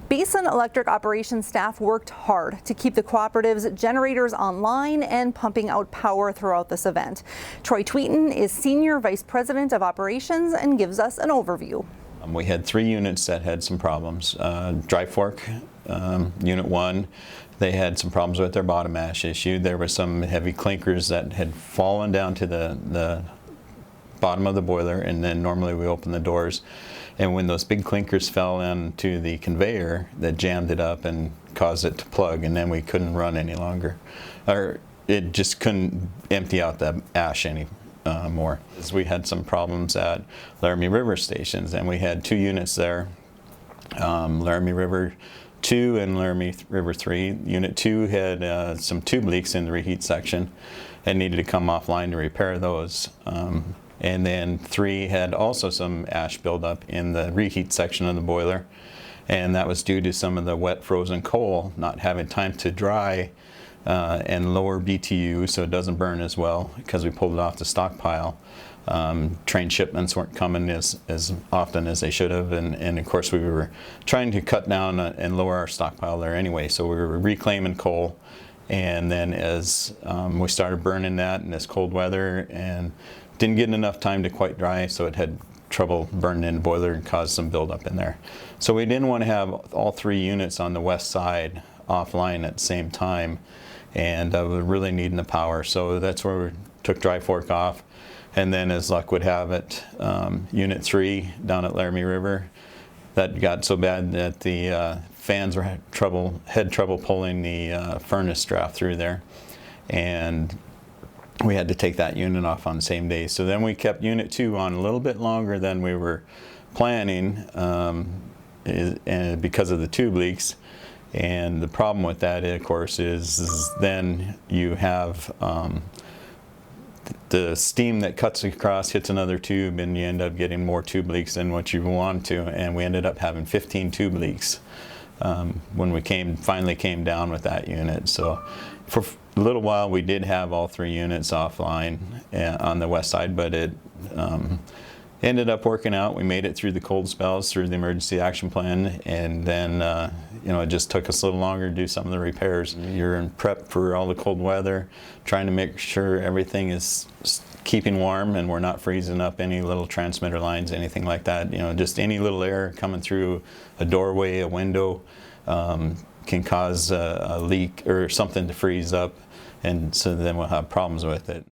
Basin Electric operations staff worked hard to keep the Cooperative's generators online and pumping out power throughout this event. Troy Tweeten is Senior Vice President of Operations and gives us an overview. We had 3 units that had some problems. Dry Fork, Unit 1, they had some problems with their bottom ash issue. There were some heavy clinkers that had fallen down to the bottom of the boiler, and then normally we open the doors. And when those big clinkers fell into the conveyor, that jammed it up and caused it to plug, and then we couldn't run any longer. Or it just couldn't empty out the ash any more. We had some problems at Laramie River Stations, and we had 2 units there, Laramie River 2 and Laramie River 3. Unit 2 had some tube leaks in the reheat section and needed to come offline to repair those. And then 3 had also some ash buildup in the reheat section of the boiler, and that was due to some of the wet frozen coal not having time to dry and lower BTU, so it doesn't burn as well because we pulled it off the stockpile. Train shipments weren't coming as often as they should have, and of course we were trying to cut down and lower our stockpile there anyway, so we were reclaiming coal. And then as we started burning that in this cold weather and didn't get enough time to quite dry, so it had trouble burning in the boiler and caused some buildup in there. So we didn't want to have all 3 units on the west side offline at the same time, and we're really needing the power. So that's where we took Dry Fork off. And then as luck would have it, Unit 3 down at Laramie River, that got so bad that the fans had trouble pulling the furnace draft through there, and we had to take that unit off on the same day. So then we kept Unit 2 on a little bit longer than we were planning because of the tube leaks. And the problem with that, of course, is then you have the steam that cuts across hits another tube, and you end up getting more tube leaks than what you want to. And we ended up having 15 tube leaks when we finally came down with that unit. So for a little while we did have all 3 units offline on the west side, but it ended up working out. We made it through the cold spells, through the emergency action plan, and then it just took us a little longer to do some of the repairs. You're in prep for all the cold weather, trying to make sure everything is keeping warm and we're not freezing up any little transmitter lines, anything like that. Just any little air coming through a doorway, a window, can cause a leak or something to freeze up, and so then we'll have problems with it.